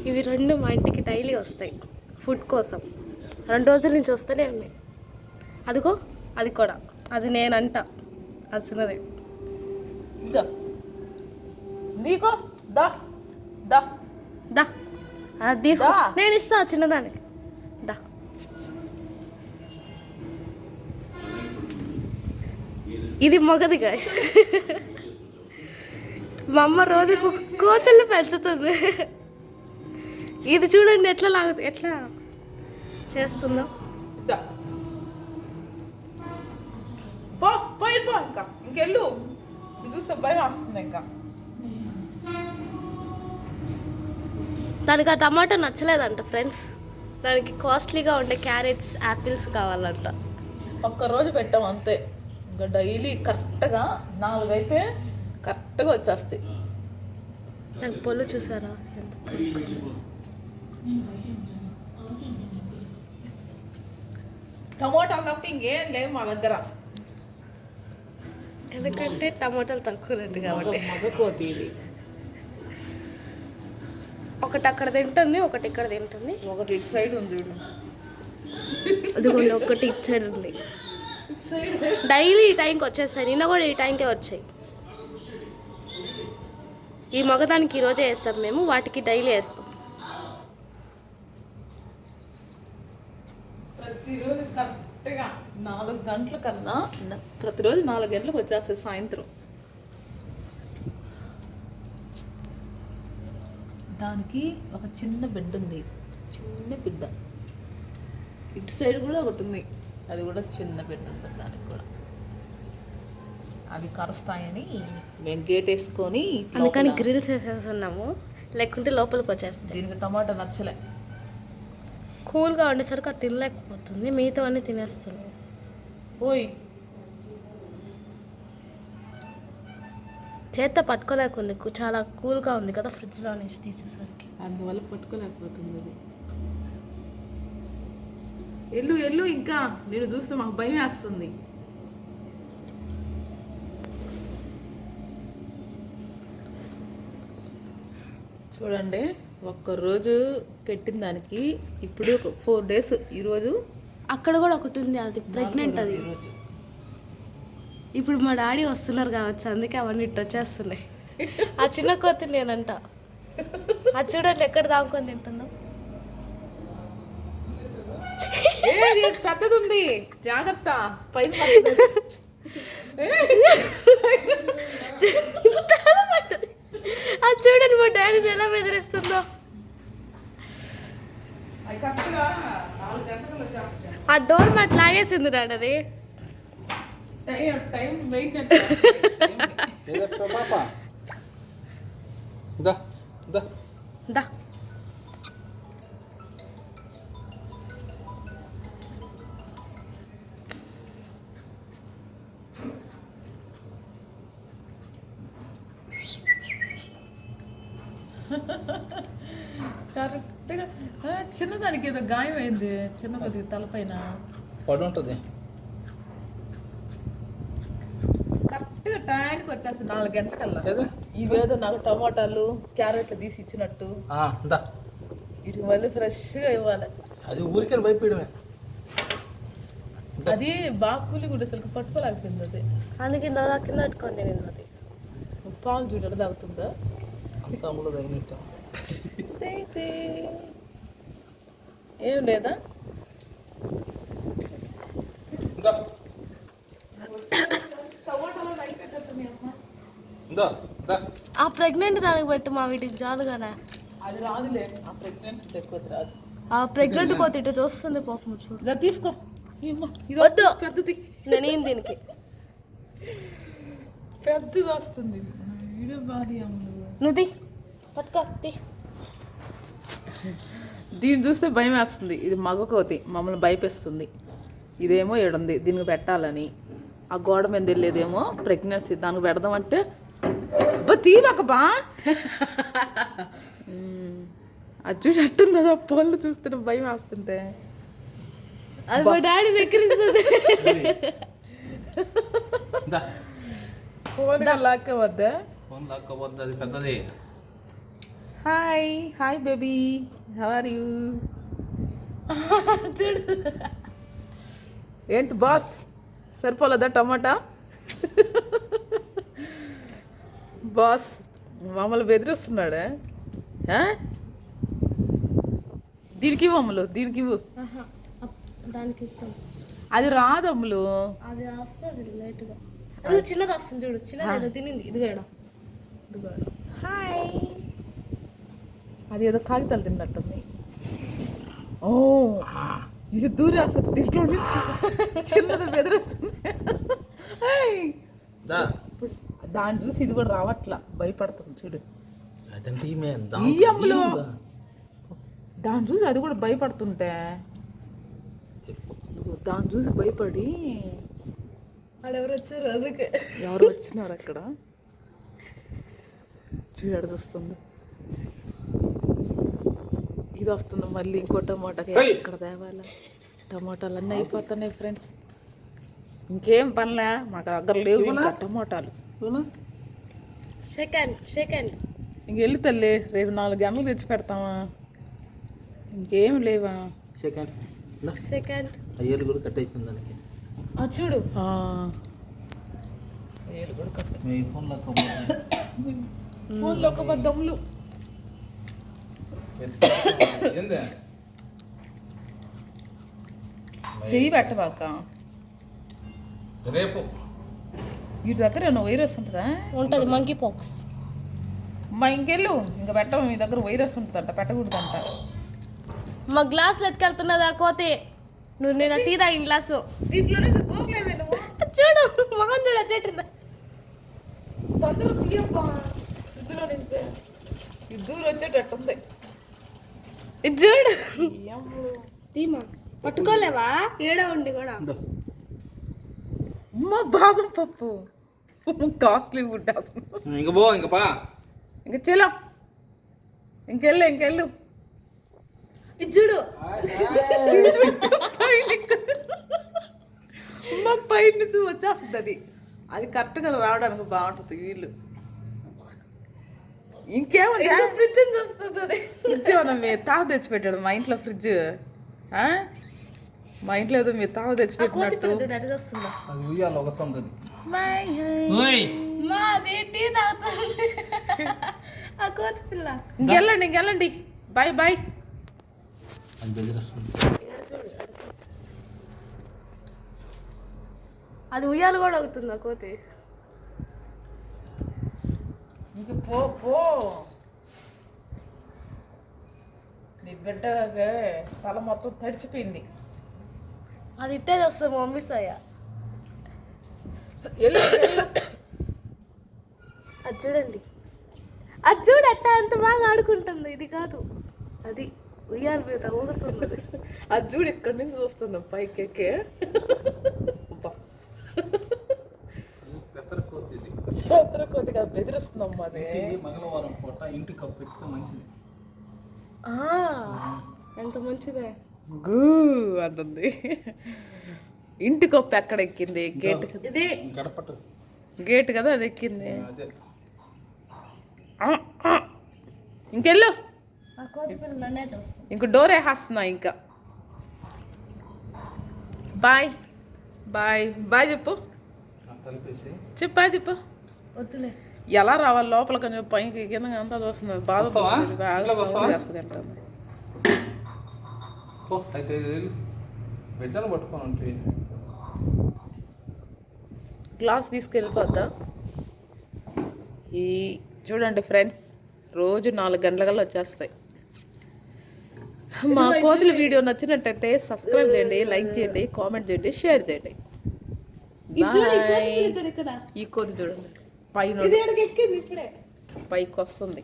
ఇవి రెండు మా ఇంటికి డైలీ వస్తాయి ఫుడ్ కోసం. 2 రోజుల నుంచి వస్తూనే ఉన్నాయి. అదిగో అది కూడా, అది నేనంట అది చిన్నది. నీకో దా దా దా అది తీసుకో, నేను ఇస్తా చిన్నదానికి. దా ఇది మొగది గాయస్. మా అమ్మ రోజు కోతలు పెంచుతుంది. ఇది చూడండి ఎట్లా ఎట్లా చేస్తుందో. పోయి ఇంకా ఇంకెళ్ళు, చూస్తే భయం వస్తుంది. ఇంకా దానికి ఆ టమాటా నచ్చలేదంట ఫ్రెండ్స్. దానికి కాస్ట్లీగా ఉండే క్యారెట్స్, యాపిల్స్ కావాలంట. ఒక్కరోజు పెట్టాం అంతే. ఇంకా డైలీ కరెక్ట్గా 4 అయితే కరెక్ట్గా వచ్చేస్తాయి. దానికి పొల్లు చూసారా ఎంత. టమోటాలు తప్ప ఇంకేం లేవు మా దగ్గర. ఎందుకంటే టమాటాలు తక్కువ రేటు కాబట్టి. మగకోతి ఇది. ఒకటి అక్కడ తింటుంది, ఒకటి ఇక్కడ తింటుంది. ఒకటి ఇటు సైడ్ ఉంది చూడు. అదిగోండి ఒకటి ఇటు సైడ్ ఉంది. డైలీ ఈ టైంకి వచ్చేస్తాయి. నిన్న కూడా ఈ టైంకే వచ్చాయి. ఈ మగదానికి ఈరోజే వేస్తాం మేము, వాటికి డైలీ వేస్తాం. ప్రతిరోజు కరెక్ట్గా 4 గంటల కన్నా ప్రతిరోజు 4 గంటలకు వచ్చేస్తుంది సాయంత్రం. దానికి ఒక చిన్న బిడ్డ ఉంది, చిన్న బిడ్డ. ఇటు సైడ్ కూడా ఒకటి ఉంది, అది కూడా చిన్న బిడ్డ ఉంటుంది. దానికి కూడా అవి కరుస్తాయని మేము గేట్ వేసుకొని అందుకని గ్రిల్స్ వేసేస్తున్నాము, లేకుంటే లోపలికి వచ్చేస్తాయి. దీనికి టమాటా నచ్చలే. కూల్గా ఉండేసరికి అది తినలేకపోతుంది, మిగతావన్నీ తినేస్తుంది. ఓయ్ చేత్తో పట్టుకోలేకుంది, చాలా కూల్గా ఉంది కదా ఫ్రిడ్జ్లో నుంచి తీసేసరికి. అందువల్ల పట్టుకోలేకపోతుంది అది. ఎల్లు ఇంకా, నేను చూస్తే మాకు భయం వేస్తుంది. చూడండి, ఒక్కరోజు పెట్టిన దానికి ఇప్పుడు ఒక 4 డేస్. ఈరోజు అక్కడ కూడా ఒకటి ఉంది, అది ప్రెగ్నెంట్. అది ఈరోజు ఇప్పుడు మా డాడీ వస్తున్నారు కావచ్చు, అందుకే అవన్నీ ఇటు వచ్చేస్తున్నాయి. ఆ చిన్న కోతి నేనంట. అది చూడండి ఎక్కడ దాముకొని తింటుందో. పెద్దది ఉంది, జాగ్రత్త. పైన అది చూడండి మా డాడీని ఎలా బెదిరిస్తుందో. ఆ డోర్ మ్యాట్ లాగేసింది డాడీ. అది దా కరెక్ట్గా చిన్నదానికి ఏదో గాయం అయింది, చిన్న కొద్దిగా తలపైన పడి ఉంటుంది. కరెక్ట్గా టైంకి వచ్చేస్తుంది 4 గంటలకల్లా. ఇవేదో నాకు టమాటాలు, క్యారెట్లు తీసి ఇచ్చినట్టు వీటికి మళ్ళీ ఫ్రెష్గా ఇవ్వాలి. అది ఊరికే భయపడమే. అది బాగా కూలి కూడా అసలు పట్టుకోలేకపోయింది. అది అందుకే కింద పెట్టుకొని తినింది. అది పాలు చూడ తాగుతుందా అంత అమ్ములో తగినట్టు ఏం లేదా. ఆ ప్రెగ్నెంట్ దానికి పెట్టు, మా వీటికి జాదుగానే. అది రాదులే, ఆ ప్రెగ్నెన్సీ ఎక్కువ రాదు. ఆ ప్రెగ్నెంట్ కోతి ఇటు చూస్తుంది పాపం. చూడు, ఇలా తీసుకో. వద్దు, పెద్దది. నేను దీనికి పెద్దది వస్తుంది. నువ్వు పట్టుకో. దీన్ని చూస్తే భయం వేస్తుంది. ఇది మగ కోతి, మమ్మల్ని భయపేస్తుంది. ఇదేమో ఏడుంది, దీనికి పెట్టాలని. ఆ గోడ మీద వెళ్ళేదేమో ప్రెగ్నెన్సీ, దానికి పెడదామంటే తీవాక బా. అది చూసి అట్టుంది, అది పళ్ళు చూస్తుంటే భయం వేస్తుంటే. అది మా డాడీ వెక్కిరిస్తుంది. ఫోన్ లాక్క వద్దా. ఫోన్ లాక్కపోద్ది అది పెద్దది. Hi hi baby, how are you? చూడు ఏంటి బాస్, సరిపోలేదా టమాటా? బాస్ మమ్మల్ని బెదిరిస్తున్నాడే. ఆ? దీనికి ఇవ్వు అమ్ములు, దీనికి ఇవ్వు. ఆహా, దానికి ఇస్తాం. అది రాదు అమ్ములు. అది వస్తుంది లేట్గా. అది చిన్నది వస్తుంది చూడు, చిన్నది ఏదో తినింది. ఇదిగోడా ఇదిగోడా. హాయ్. అది ఏదో కాగితాలు తిన్నట్టుంది. ఓ ఇది దూరే వస్తుంది దీంట్లో నుంచి. చిన్నది బెదిరిస్తుంది. ఏయ్! దా దాన్ని చూసి ఇది కూడా రావట్లా, భయపడుతుంది చూడు. అదంటే ఈమె ఈ అమ్ములు దాన్ని చూసి అది కూడా భయపడుతుంటే, దాన్ని చూసి భయపడి ఆడెవరు వచ్చారు అందుకే. ఎవరు వచ్చినారు అక్కడ చూడ చూస్తుంది. ఇది వస్తుంది మళ్ళీ ఇంకో టమాటాకి ఇక్కడ తేవాల. టమాటాలు అన్నీ అయిపోతున్నాయి ఫ్రెండ్స్. ఇంకేం పనిలే మాకు దగ్గర లేవు ఇంకా టమాటాలు. సెకండ్ ఇంకెళ్ళి తల్లి, రేపు 4 గంటలు తెచ్చి పెడతామా? ఇంకేం లేవా? సెకండ్ అయ్యేలు కూడా కట్ అయిపోయింది దానికి. చూడు. మీ ఫోన్ లాక్కపోద్ది. ఫోన్లో ఒక దమ్ములు. ఏందే చెయ్యి పెట్టవాక. రేపు వీటి దగ్గర ఏమన్నా వైరస్ ఉంటుందా? ఉంటుంది మంకీ పాక్స్. మా ఇంకెళ్ళు ఇంకా పెట్టవు, మీ దగ్గర వైరస్ ఉంటుందంట, పెట్టకూడదంట. మా గ్లాసులు ఎత్తుకెళ్తున్నదా కోతే. నువ్వు నేను టీ తాగిన గ్లాసు దీంట్లోనే గోకులేవే నువ్వు. చూడు మొహం చూడు అట్లా. తొందరగా తీయబ్బా, ఇందులో నుంచి ఇద్దరు వచ్చేటట్టుంది. ఇది చూడు తీమా పట్టుకోలేవా ఏడా ఉండి కూడా. అమ్మ బాదం పప్పు కాస్ట్లీ ఫుడ్ అసలు. ఇంక పో ఇంక పా. ఇంకా చెలో ఇంకెళ్ళు. ఇది చూడు మా పైన నుంచి వచ్చేస్తుంది అది. అది కరెక్ట్గా రావడానికి బాగుంటుంది. వీళ్ళు ఇంకేమో ఫ్రిడ్జ్ నుంచి వస్తుంది. ఫ్రిడ్జ్ ఏమన్నా మీ తావ తెచ్చిపెట్టాడు మా ఇంట్లో ఫ్రిడ్జ్. మా ఇంట్లో ఏదో మీ తావ తెచ్చిపెట్టినట్టు. చూడు అటు వస్తుందా. అది ఉయ్యాలి ఒక తొందరది. మాది టీ తాగుతుంది ఆ కోతి పిల్ల. ఇంకెళ్ళండి. బాయ్. అది బెదిరిస్తుంది. అది ఉయ్యాలు కూడా అవుతుంది ఆ కోతి. ఇంక పో నీ బిడ్డగా తల మొత్తం తడిచిపోయింది. అది ఇట్టేది వస్తుంది మా మమ్మీ సాయ. వెళ్ళు. అది చూడండి, అది చూడు అట్ట అంత బాగా ఆడుకుంటుంది. ఇది కాదు, అది ఉయ్యాల మీద ఊగుతుంది. అది చూడు ఇక్కడి నుంచి చూస్తుంది పైకి ఎక్కే. కొద్దిగా బెదిరిస్తుందమ్మా అది. మంగళవారం పూట ఇంటికి కప్పు ఎక్కితే మంచిది. ఎంత మంచిదే. గూ అంటుంది. ఇంటి కప్పు ఎక్కడ ఎక్కింది? గేట్. ఇది గడపట్టు గేట్ కదా అది ఎక్కింది. అదే ఇంకెళ్ళు. ఆ కోతి పిల్ల నన్నే చూస్తుంది. ఇంక డోర్ వేసేస్తున్నా. ఇంకా బాయ్ చెప్పు. తలిపేసి చెప్పు. వద్దులే. ఎలా రావాలి లోపల కొంచెం పైకి కింద అంతా చూస్తుంది. బాగా వస్తావా? ఇంట్లోకి వస్తావా? చేస్తుంది అంటుంది. పో అయితే బిడ్డను పట్టుకొని ఉంటే గ్లాస్ తీసుకెళ్ళిపోద్దా? ఈ చూడండి ఫ్రెండ్స్, రోజు 4 గంటలకల్లా వచ్చేస్తాయి. మా కోతుల వీడియో నచ్చినట్టయితే సబ్స్క్రైబ్ చేయండి, లైక్ చేయండి, కామెంట్ చేయండి, షేర్ చేయండి. ఇక్కడ ఈ కోతి చూడండి పైన ఇది ఎక్కడికి ఎక్కింది ఇప్పుడే. పైకి వస్తుంది.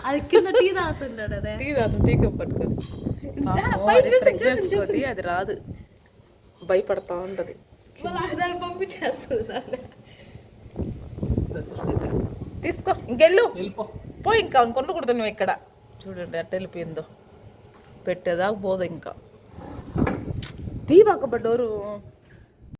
అది కింద టీ తాగుతున్నాడు. అదే టీ కప్ పట్టుకొని. కోతి అది రాదు, భయపడతా ఉంటది. దాన్ని పంపించేస్తుంది దాన్ని. తీసుకో ఇంకెళ్ళు. వెళ్ళిపో. ఇంకా కొనకూడదు నువ్వు ఇక్కడ. చూడండి ఎట్ట వెళ్ళిపోయిందో. పెట్టేదాకా పోదు ఇంకా. తీ పక్క డోరు.